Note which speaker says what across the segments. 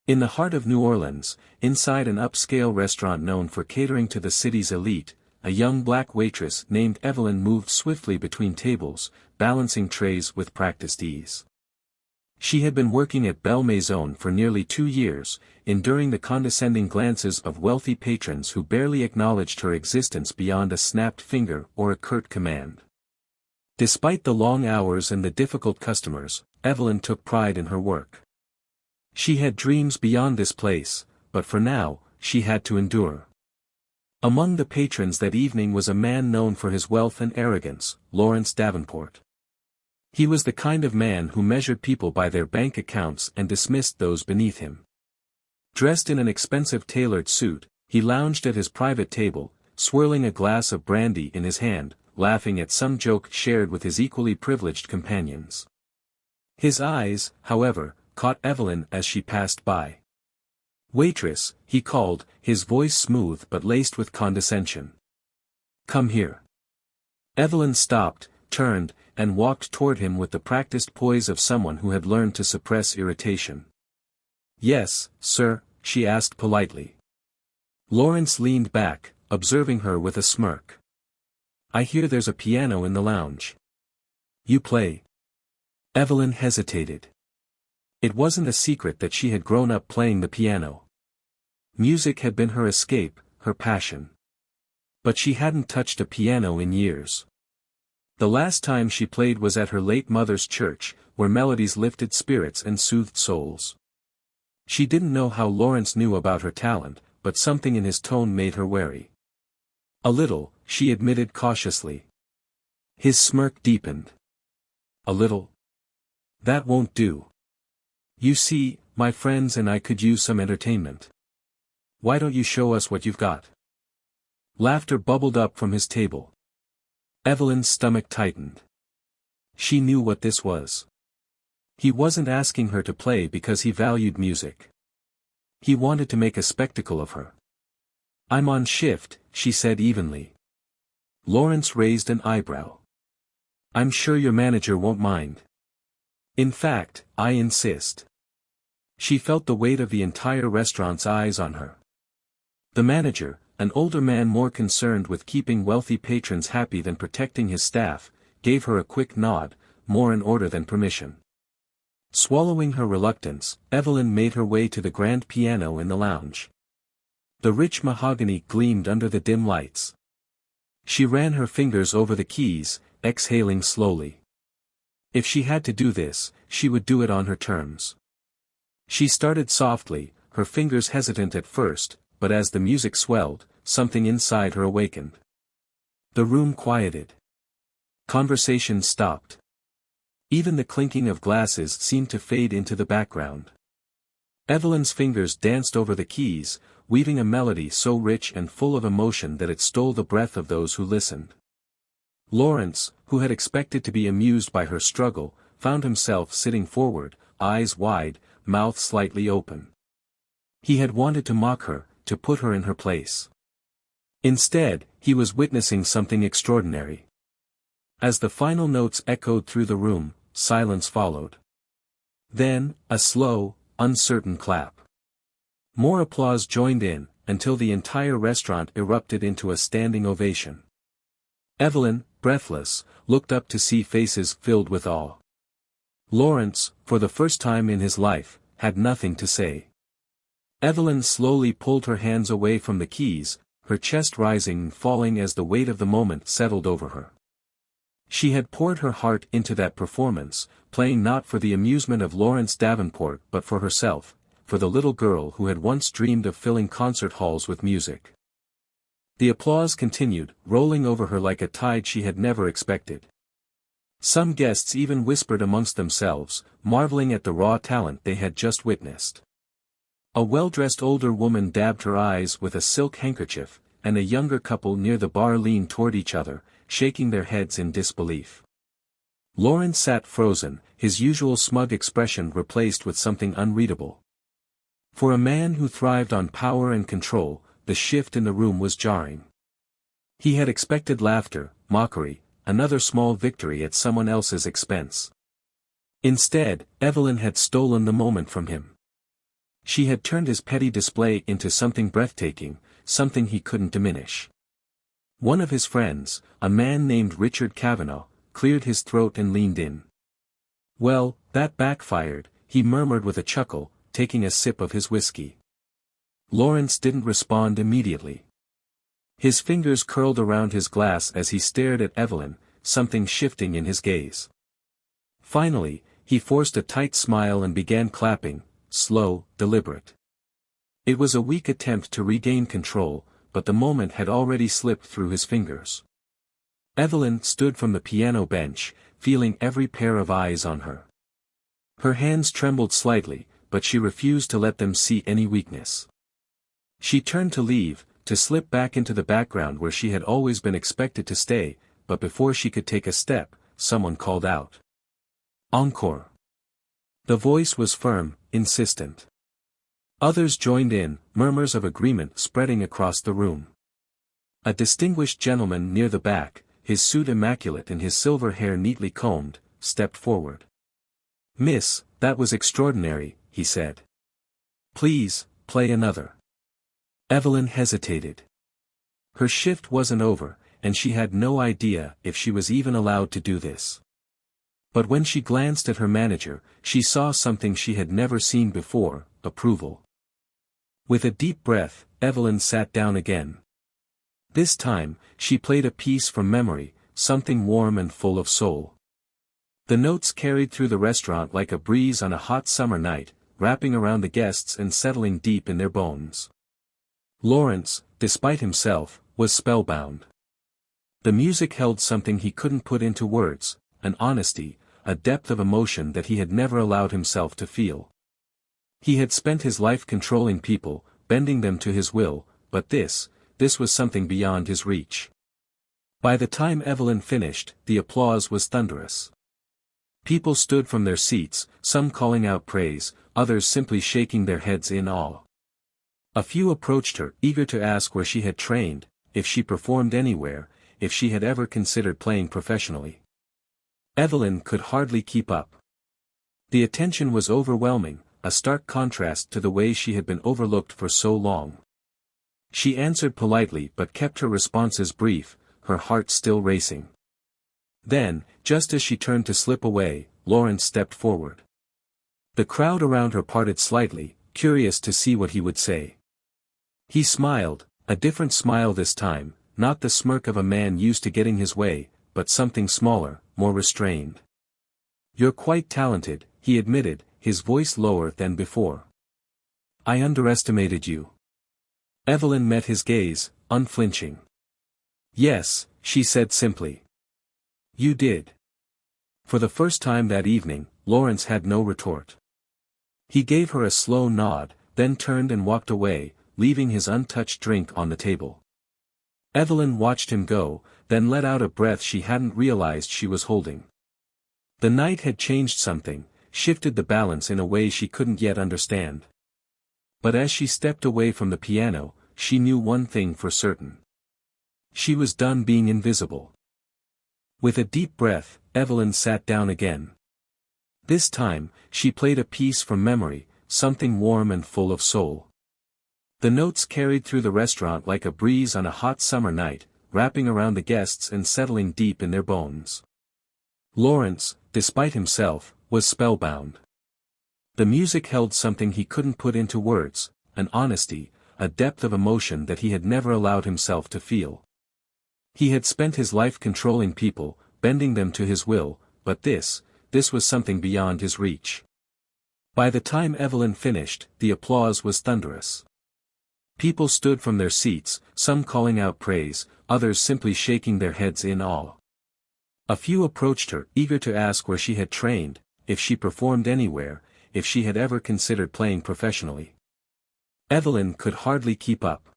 Speaker 1: In the heart of New Orleans, inside an upscale restaurant known for catering to the city's elite, a young black waitress named Evelyn moved swiftly between tables, balancing trays with practiced ease. She had been working at Belle Maison for nearly 2 years, enduring the condescending glances of wealthy patrons who barely acknowledged her existence beyond a snapped finger or a curt command. Despite the long hours and the difficult customers, Evelyn took pride in her work. She had dreams beyond this place, but for now, she had to endure. Among the patrons that evening was a man known for his wealth and arrogance, Lawrence Davenport. He was the kind of man who measured people by their bank accounts and dismissed those beneath him. Dressed in an expensive tailored suit, he lounged at his private table, swirling a glass of brandy in his hand, laughing at some joke shared with his equally privileged companions. His eyes, however, caught Evelyn as she passed by. "Waitress," he called, his voice smooth but laced with condescension. "Come here." Evelyn stopped, turned, and walked toward him with the practiced poise of someone who had learned to suppress irritation. "Yes, sir," she asked politely. Lawrence leaned back, observing her with a smirk. "I hear there's a piano in the lounge. You play?" Evelyn hesitated. It wasn't a secret that she had grown up playing the piano. Music had been her escape, her passion. But she hadn't touched a piano in years. The last time she played was at her late mother's church, where melodies lifted spirits and soothed souls. She didn't know how Lawrence knew about her talent, but something in his tone made her wary. "A little," she admitted cautiously. His smirk deepened. "A little? That won't do. You see, my friends and I could use some entertainment. Why don't you show us what you've got?" Laughter bubbled up from his table. Evelyn's stomach tightened. She knew what this was. He wasn't asking her to play because he valued music. He wanted to make a spectacle of her. "I'm on shift," she said evenly. Lawrence raised an eyebrow. "I'm sure your manager won't mind. In fact, I insist." She felt the weight of the entire restaurant's eyes on her. The manager, an older man more concerned with keeping wealthy patrons happy than protecting his staff, gave her a quick nod, more in order than permission. Swallowing her reluctance, Evelyn made her way to the grand piano in the lounge. The rich mahogany gleamed under the dim lights. She ran her fingers over the keys, exhaling slowly. If she had to do this, she would do it on her terms. She started softly, her fingers hesitant at first, but as the music swelled, something inside her awakened. The room quieted. Conversation stopped. Even the clinking of glasses seemed to fade into the background. Evelyn's fingers danced over the keys, weaving a melody so rich and full of emotion that it stole the breath of those who listened. Lawrence, who had expected to be amused by her struggle, found himself sitting forward, eyes wide, mouth slightly open. He had wanted to mock her, to put her in her place. Instead, he was witnessing something extraordinary. As the final notes echoed through the room, silence followed. Then, a slow, uncertain clap. More applause joined in, until the entire restaurant erupted into a standing ovation. Evelyn, breathless, looked up to see faces filled with awe. Lawrence, for the first time in his life, had nothing to say. Evelyn slowly pulled her hands away from the keys, her chest rising and falling as the weight of the moment settled over her. She had poured her heart into that performance, playing not for the amusement of Lawrence Davenport but for herself, for the little girl who had once dreamed of filling concert halls with music. The applause continued, rolling over her like a tide she had never expected. Some guests even whispered amongst themselves, marveling at the raw talent they had just witnessed. A well-dressed older woman dabbed her eyes with a silk handkerchief, and a younger couple near the bar leaned toward each other, shaking their heads in disbelief. Lawrence sat frozen, his usual smug expression replaced with something unreadable. For a man who thrived on power and control, the shift in the room was jarring. He had expected laughter, mockery, another small victory at someone else's expense. Instead, Evelyn had stolen the moment from him. She had turned his petty display into something breathtaking, something he couldn't diminish. One of his friends, a man named Richard Cavanaugh, cleared his throat and leaned in. "Well, that backfired," he murmured with a chuckle, taking a sip of his whiskey. Lawrence didn't respond immediately. His fingers curled around his glass as he stared at Evelyn, something shifting in his gaze. Finally, he forced a tight smile and began clapping, slow, deliberate. It was a weak attempt to regain control, but the moment had already slipped through his fingers. Evelyn stood from the piano bench, feeling every pair of eyes on her. Her hands trembled slightly, but she refused to let them see any weakness. She turned to leave, to slip back into the background where she had always been expected to stay, but before she could take a step, someone called out. "Encore!" The voice was firm, insistent. Others joined in, murmurs of agreement spreading across the room. A distinguished gentleman near the back, his suit immaculate and his silver hair neatly combed, stepped forward. "Miss, that was extraordinary," he said. "Please, play another." Evelyn hesitated. Her shift wasn't over, and she had no idea if she was even allowed to do this. But when she glanced at her manager, she saw something she had never seen before, approval. With a deep breath, Evelyn sat down again. This time, she played a piece from memory, something warm and full of soul. The notes carried through the restaurant like a breeze on a hot summer night, wrapping around the guests and settling deep in their bones. Lawrence, despite himself, was spellbound. The music held something he couldn't put into words, an honesty, a depth of emotion that he had never allowed himself to feel. He had spent his life controlling people, bending them to his will, but this was something beyond his reach. By the time Evelyn finished, the applause was thunderous. People stood from their seats, some calling out praise, others simply shaking their heads in awe. A few approached her, eager to ask where she had trained, if she performed anywhere, if she had ever considered playing professionally. Evelyn could hardly keep up. The attention was overwhelming, a stark contrast to the way she had been overlooked for so long. She answered politely but kept her responses brief, her heart still racing. Then, just as she turned to slip away, Lawrence stepped forward. The crowd around her parted slightly, curious to see what he would say. He smiled, a different smile this time, not the smirk of a man used to getting his way, but something smaller, more restrained. "You're quite talented," he admitted, his voice lower than before. "I underestimated you." Evelyn met his gaze, unflinching. "Yes," she said simply. "You did." For the first time that evening, Lawrence had no retort. He gave her a slow nod, then turned and walked away, leaving his untouched drink on the table. Evelyn watched him go, then let out a breath she hadn't realized she was holding. The night had changed something, shifted the balance in a way she couldn't yet understand. But as she stepped away from the piano, she knew one thing for certain. She was done being invisible. With a deep breath, Evelyn sat down again. This time, she played a piece from memory, something warm and full of soul. The notes carried through the restaurant like a breeze on a hot summer night, wrapping around the guests and settling deep in their bones. Lawrence, despite himself, was spellbound. The music held something he couldn't put into words, an honesty, a depth of emotion that he had never allowed himself to feel. He had spent his life controlling people, bending them to his will, but this was something beyond his reach. By the time Evelyn finished, the applause was thunderous. People stood from their seats, some calling out praise, others simply shaking their heads in awe. A few approached her, eager to ask where she had trained, if she performed anywhere, if she had ever considered playing professionally. Evelyn could hardly keep up.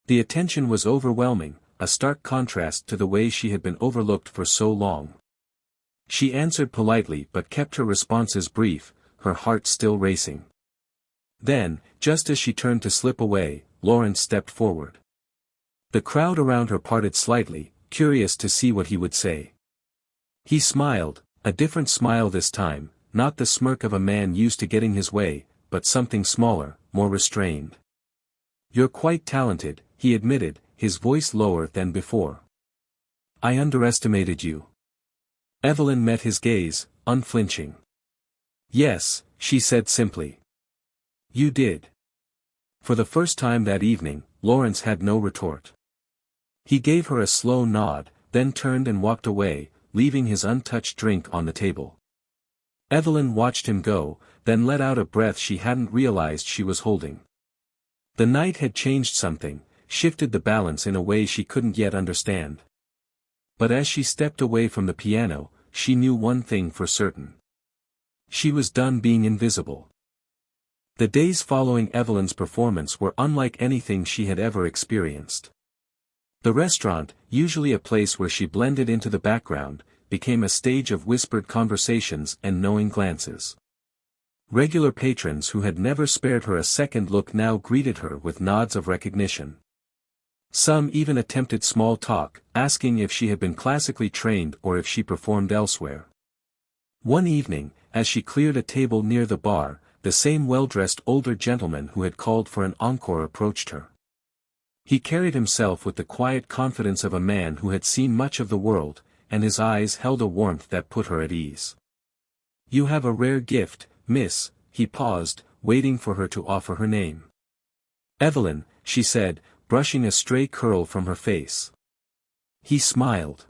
Speaker 1: The attention was overwhelming, a stark contrast to the way she had been overlooked for so long. She answered politely but kept her responses brief, her heart still racing. Then, just as she turned to slip away, Lawrence stepped forward. The crowd around her parted slightly, curious to see what he would say. He smiled, a different smile this time, not the smirk of a man used to getting his way, but something smaller, more restrained. "You're quite talented," he admitted, his voice lower than before. "I underestimated you." Evelyn met his gaze, unflinching. "Yes," she said simply. "You did." For the first time that evening, Lawrence had no retort. He gave her a slow nod, then turned and walked away, leaving his untouched drink on the table. Evelyn watched him go, then let out a breath she hadn't realized she was holding. The night had changed something, shifted the balance in a way she couldn't yet understand. But as she stepped away from the piano, she knew one thing for certain. She was done being invisible. The days following Evelyn's performance were unlike anything she had ever experienced. The restaurant, usually a place where she blended into the background, became a stage of whispered conversations and knowing glances. Regular patrons who had never spared her a second look now greeted her with nods of recognition. Some even attempted small talk, asking if she had been classically trained or if she performed elsewhere. One evening, as she cleared a table near the bar, the same well-dressed older gentleman who had called for an encore approached her. He carried himself with the quiet confidence of a man who had seen much of the world, and his eyes held a warmth that put her at ease. "You have a rare gift, miss," he paused, waiting for her to offer her name. "Evelyn," she said, brushing a stray curl from her face. He smiled.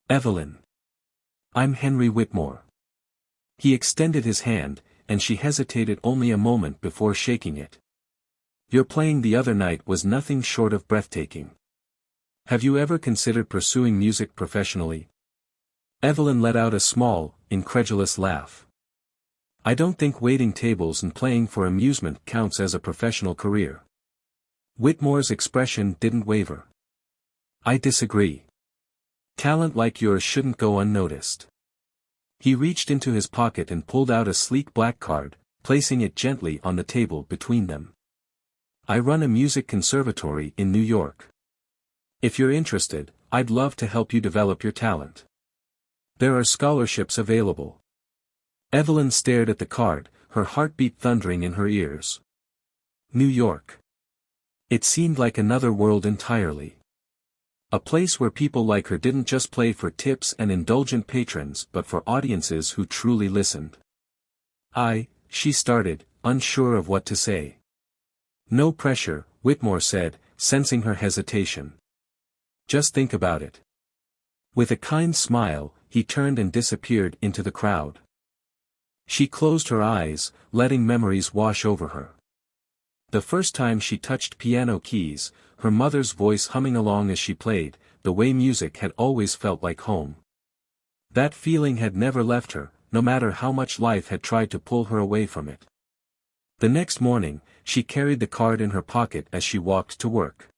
Speaker 1: "Evelyn. I'm Henry Whitmore." He extended his hand, and she hesitated only a moment before shaking it. "Your playing the other night was nothing short of breathtaking. Have you ever considered pursuing music professionally?" Evelyn let out a small, incredulous laugh. "I don't think waiting tables and playing for amusement counts as a professional career." Whitmore's expression didn't waver. "I disagree. Talent like yours shouldn't go unnoticed." He reached into his pocket and pulled out a sleek black card, placing it gently on the table between them. "I run a music conservatory in New York. If you're interested, I'd love to help you develop your talent. There are scholarships available." Evelyn stared at the card, her heartbeat thundering in her ears. New York. It seemed like another world entirely. A place where people like her didn't just play for tips and indulgent patrons but for audiences who truly listened. She started, unsure of what to say. "No pressure," Whitmore said, sensing her hesitation. "Just think about it." With a kind smile, he turned and disappeared into the crowd. She closed her eyes, letting memories wash over her. The first time she touched piano keys, her mother's voice humming along as she played, the way music had always felt like home. That feeling had never left her, no matter how much life had tried to pull her away from it. The next morning, she carried the card in her pocket as she walked to work.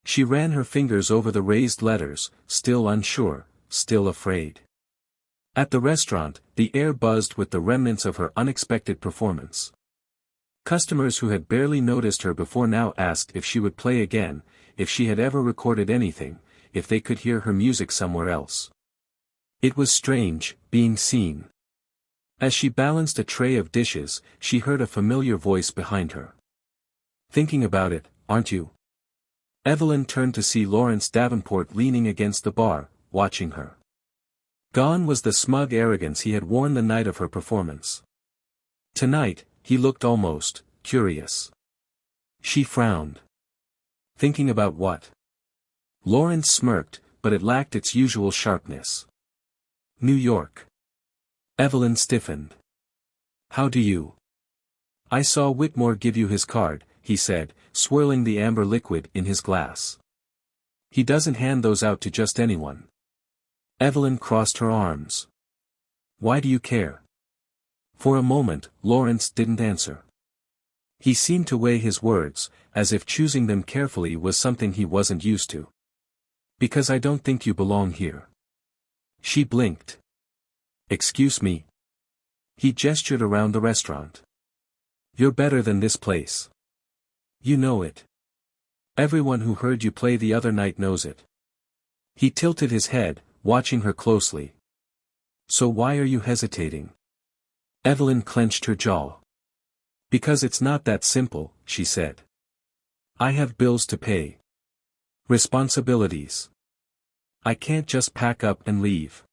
Speaker 1: She ran her fingers over the raised letters, still unsure, still afraid. At the restaurant, the air buzzed with the remnants of her unexpected performance. Customers who had barely noticed her before now asked if she would play again, if she had ever recorded anything, if they could hear her music somewhere else. It was strange, being seen. As she balanced a tray of dishes, she heard a familiar voice behind her. "Thinking about it, aren't you?" Evelyn turned to see Lawrence Davenport leaning against the bar, watching her. Gone was the smug arrogance he had worn the night of her performance. Tonight, he looked almost curious. She frowned. "Thinking about what?" Lawrence smirked, but it lacked its usual sharpness. "New York." Evelyn stiffened. "How do you?" "I saw Whitmore give you his card," he said, swirling the amber liquid in his glass. "He doesn't hand those out to just anyone." Evelyn crossed her arms. "Why do you care?" For a moment, Lawrence didn't answer. He seemed to weigh his words, as if choosing them carefully was something he wasn't used to. "Because I don't think you belong here." She blinked. "Excuse me?" He gestured around the restaurant. "You're better than this place. You know it. Everyone who heard you play the other night knows it." He tilted his head, watching her closely. "So why are you hesitating?" Evelyn clenched her jaw. Because it's not that simple, she said. I have bills to pay. Responsibilities. I can't just pack up and leave.